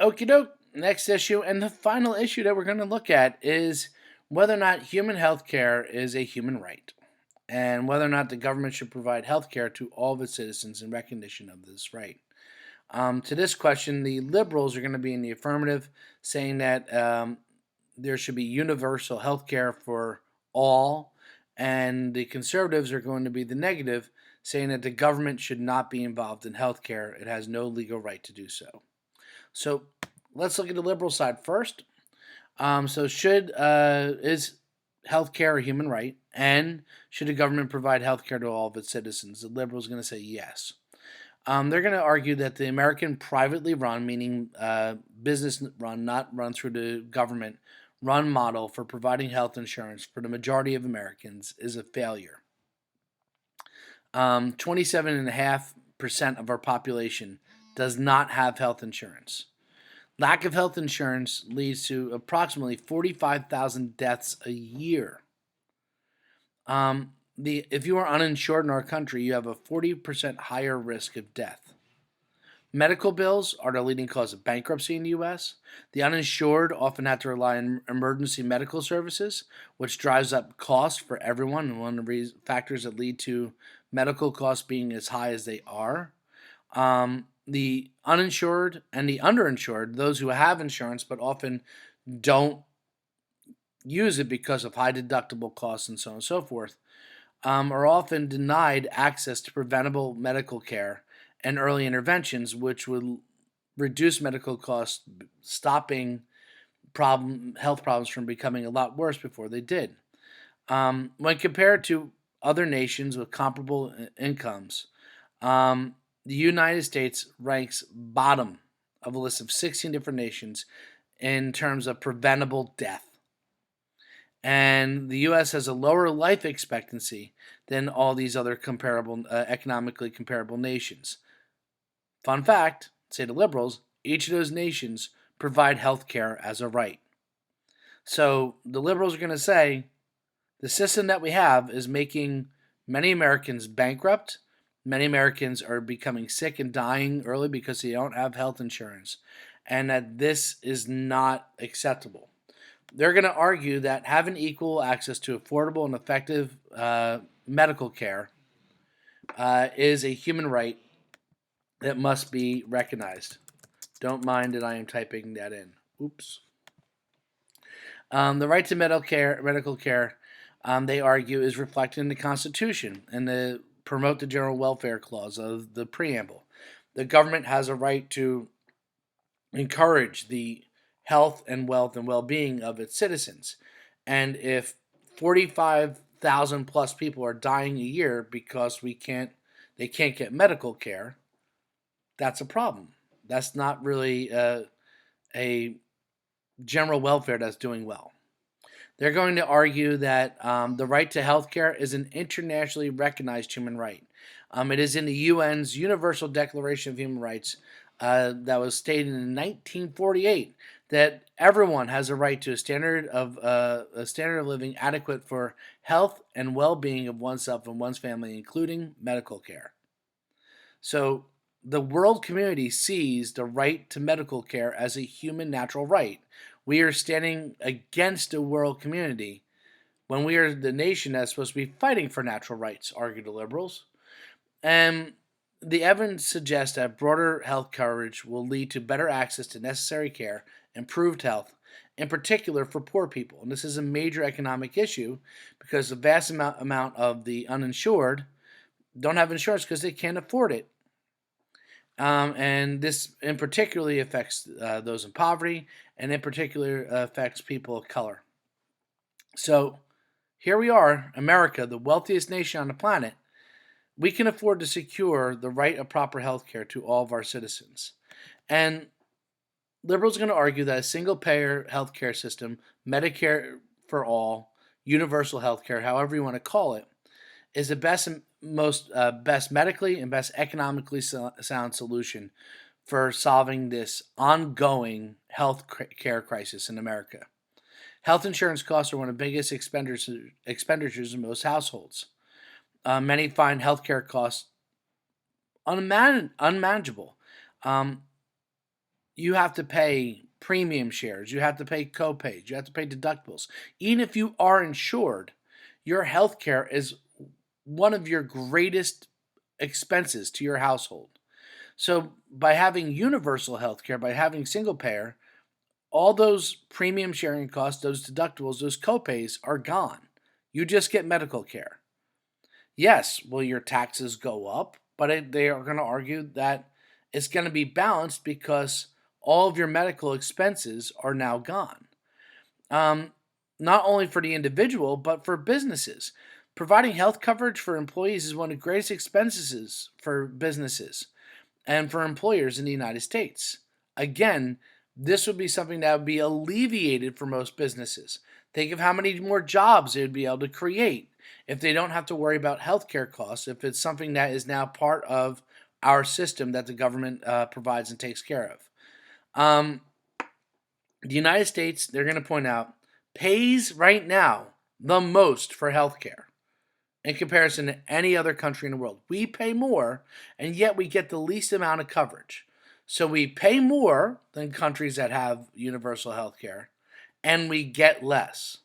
Okie doke. Next issue, and the final issue that we're going to look at is whether or not human health care is a human right, and whether or not the government should provide health care to all of its citizens in recognition of this right. To this question, the liberals are going to be in the affirmative, saying that there should be universal health care for all, and the conservatives are going to be the negative, saying that the government should not be involved in health care. It has no legal right to do so. So let's look at the liberal side first. So should is healthcare a human right, and should the government provide healthcare to all of its citizens? The liberals are going to say yes. They're going to argue that the American privately run, meaning business run, not run through the government, run model for providing health insurance for the majority of Americans is a failure. 27.5% of our population does not have health insurance. Lack of health insurance leads to approximately 45,000 deaths a year. If you are uninsured in our country, you have a 40% higher risk of death. Medical bills are the leading cause of bankruptcy in the U.S. The uninsured often have to rely on emergency medical services, which drives up costs for everyone, and one of the factors that lead to medical costs being as high as they are. The uninsured and the underinsured, those who have insurance but often don't use it because of high deductible costs and so on and so forth, are often denied access to preventable medical care and early interventions, which would reduce medical costs, stopping health problems from becoming a lot worse before they did. When compared to other nations with comparable incomes, the United States ranks bottom of a list of 16 different nations in terms of preventable death. And the U.S. has a lower life expectancy than all these other economically comparable nations. Fun fact, say the liberals, each of those nations provide health care as a right. So the liberals are going to say the system that we have is making many Americans bankrupt. Many Americans are becoming sick and dying early because they don't have health insurance, and that this is not acceptable. They're going to argue that having equal access to affordable and effective medical care is a human right that must be recognized. Don't mind that I am typing that in. Oops. The right to medical care, they argue, is reflected in the Constitution and the promote the general welfare clause of the preamble. The government has a right to encourage the health and wealth and well-being of its citizens. And if 45,000 plus people are dying a year because they can't get medical care, that's a problem. That's not really a general welfare that's doing well. They're going to argue that the right to health care is an internationally recognized human right. It is in the UN's Universal Declaration of Human Rights that was stated in 1948 that everyone has a right to a standard of living adequate for health and well-being of oneself and one's family, including medical care. So the world community sees the right to medical care as a human natural right. We are standing against the world community when we are the nation that's supposed to be fighting for natural rights, argue the liberals. And the evidence suggests that broader health coverage will lead to better access to necessary care, improved health, in particular for poor people. And this is a major economic issue because the vast amount of the uninsured don't have insurance because they can't afford it. And this in particularly affects those in poverty, and in particular affects people of color. So here we are, America, the wealthiest nation on the planet. We can afford to secure the right of proper health care to all of our citizens. And liberals are going to argue that a single payer healthcare system, Medicare for all, universal health care, however you want to call it, is the best medically and best economically sound solution for solving this ongoing health care crisis in America. Health insurance costs are one of the biggest expenditures in most households. Many find healthcare costs unmanageable. Um, you have to pay premium shares, you have to pay copays, you have to pay deductibles. Even if you are insured, your health care is one of your greatest expenses to your household. So by having universal health care, by having single payer, all those premium sharing costs, those deductibles, those copays are gone. You just get medical care. Yes, will your taxes go up? But they are going to argue that it's going to be balanced because all of your medical expenses are now gone. Um, Not only for the individual, but for businesses. Providing health coverage for employees is one of the greatest expenses for businesses and for employers in the United States. Again, this would be something that would be alleviated for most businesses. Think of how many more jobs they would be able to create if they don't have to worry about healthcare costs, if it's something that is now part of our system that the government provides and takes care of. Um, the United States, they're going to point out, pays right now the most for healthcare in comparison to any other country in the world. We pay more, and yet we get the least amount of coverage. So we pay more than countries that have universal health care, and we get less.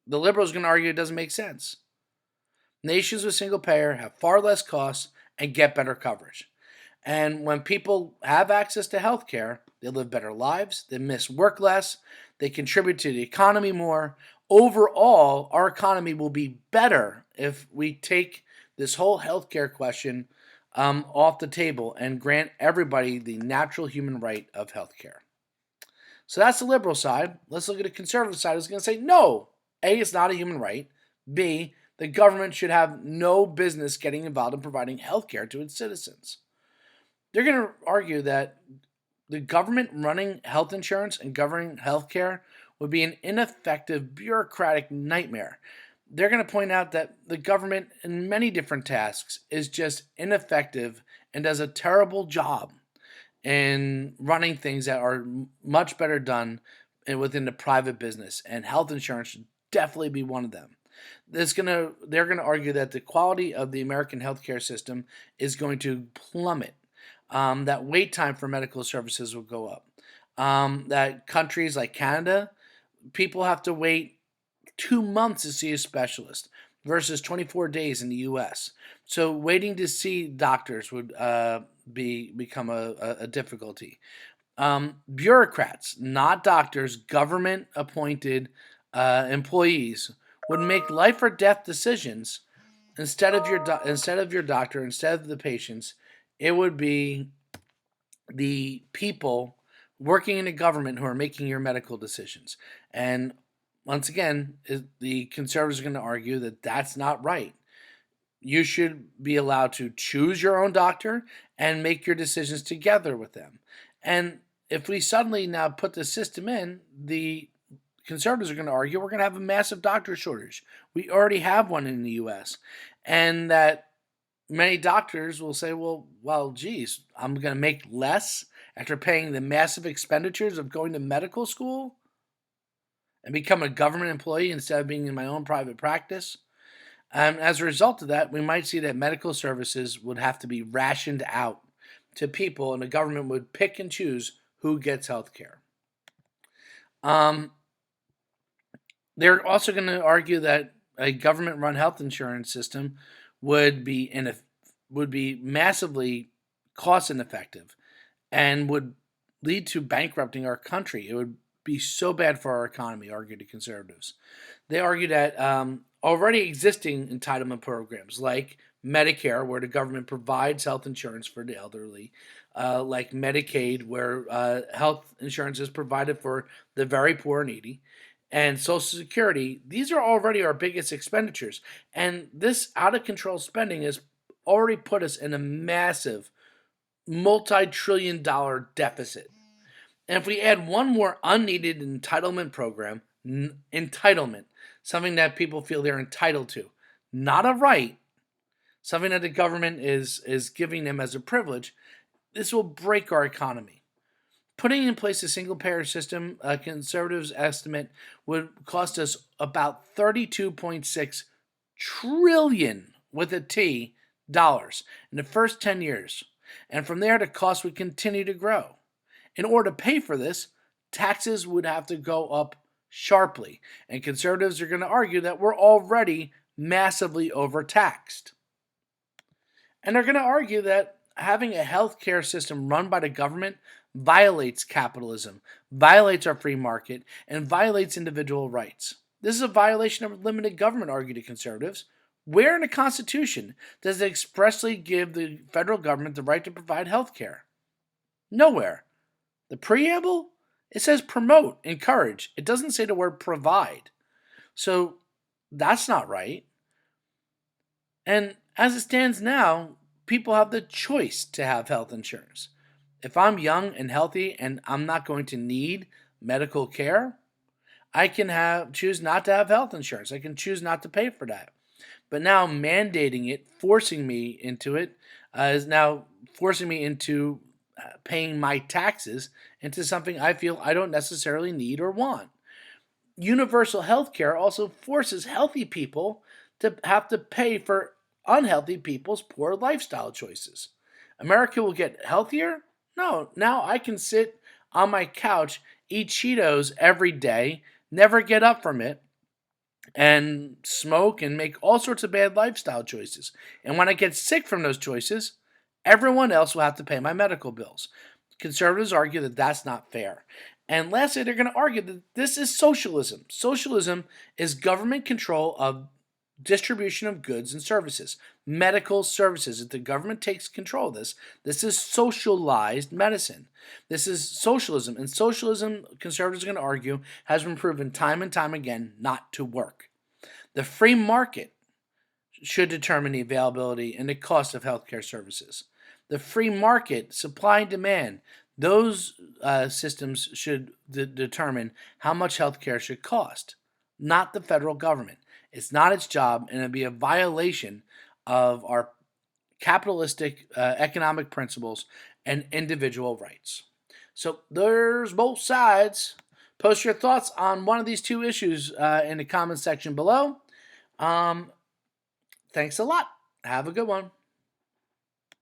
The liberals are going to argue it doesn't make sense. Nations with single payer have far less costs and get better coverage. And when people have access to health care, they live better lives, they miss work less, they contribute to the economy more. Overall, our economy will be better if we take this whole healthcare question off the table and grant everybody the natural human right of healthcare. So that's the liberal side. Let's look at the conservative side. Who's going to say, no, A, it's not a human right. B, the government should have no business getting involved in providing healthcare to its citizens. They're going to argue that the government running health insurance and governing healthcare would be an ineffective bureaucratic nightmare. They're going to point out that the government in many different tasks is just ineffective and does a terrible job in running things that are much better done within the private business, and health insurance should definitely be one of them. They're going to argue that the quality of the American healthcare system is going to plummet. That wait time for medical services will go up. That countries like Canada, people have to wait 2 months to see a specialist versus 24 days in the U.S. So waiting to see doctors would become a difficulty. Bureaucrats, not doctors, government appointed employees would make life or death decisions instead of your doctor, instead of the patients. It would be the people working in the government who are making your medical decisions. And once again, the conservatives are going to argue that that's not right. You should be allowed to choose your own doctor and make your decisions together with them. And if we suddenly now put the system in, the conservatives are going to argue we're going to have a massive doctor shortage. We already have one in the U.S. And that many doctors will say, well, geez, I'm going to make less after paying the massive expenditures of going to medical school and become a government employee instead of being in my own private practice. And as a result of that, we might see that medical services would have to be rationed out to people, and the government would pick and choose who gets health care. They're also going to argue that a government-run health insurance system would be massively cost ineffective and would lead to bankrupting our country. It would be so bad for our economy, argue the conservatives. They argue that already existing entitlement programs like Medicare, where the government provides health insurance for the elderly, like Medicaid, where health insurance is provided for the very poor and needy, and Social Security, these are already our biggest expenditures. And this out of control spending has already put us in a massive multi-trillion-dollar deficit. And if we add one more unneeded entitlement program, entitlement, something that people feel they're entitled to, not a right, something that the government is giving them as a privilege, this will break our economy. Putting in place a single-payer system, conservatives estimate, would cost us about $32.6 trillion with a T dollars in the first 10 years. And from there, the cost would continue to grow. In order to pay for this, taxes would have to go up sharply. And conservatives are going to argue that we're already massively overtaxed. And they're going to argue that having a healthcare system run by the government violates capitalism, violates our free market, and violates individual rights. This is a violation of limited government, argue the conservatives. Where in the Constitution does it expressly give the federal government the right to provide health care? Nowhere. The preamble, it says promote, encourage. It doesn't say the word provide. So that's not right. And as it stands now, people have the choice to have health insurance. If I'm young and healthy and I'm not going to need medical care, I can choose not to have health insurance. I can choose not to pay for that. But now mandating it, forcing me into it, is now forcing me into paying my taxes into something I feel I don't necessarily need or want. Universal health care also forces healthy people to have to pay for unhealthy people's poor lifestyle choices. America will get healthier? No, now I can sit on my couch, eat Cheetos every day, never get up from it, and smoke and make all sorts of bad lifestyle choices. And when I get sick from those choices, everyone else will have to pay my medical bills. Conservatives argue that that's not fair. And lastly, they're going to argue that this is socialism. Socialism is government control of distribution of goods and services, medical services. If the government takes control of this is socialized medicine. This is socialism. And socialism, conservatives are going to argue, has been proven time and time again not to work. The free market should determine the availability and the cost of healthcare services. The free market, supply and demand, those systems should determine how much healthcare should cost, not the federal government. It's not its job, and it'd be a violation of our capitalistic economic principles and individual rights. So there's both sides. Post your thoughts on one of these two issues in the comment section below. Thanks a lot. Have a good one.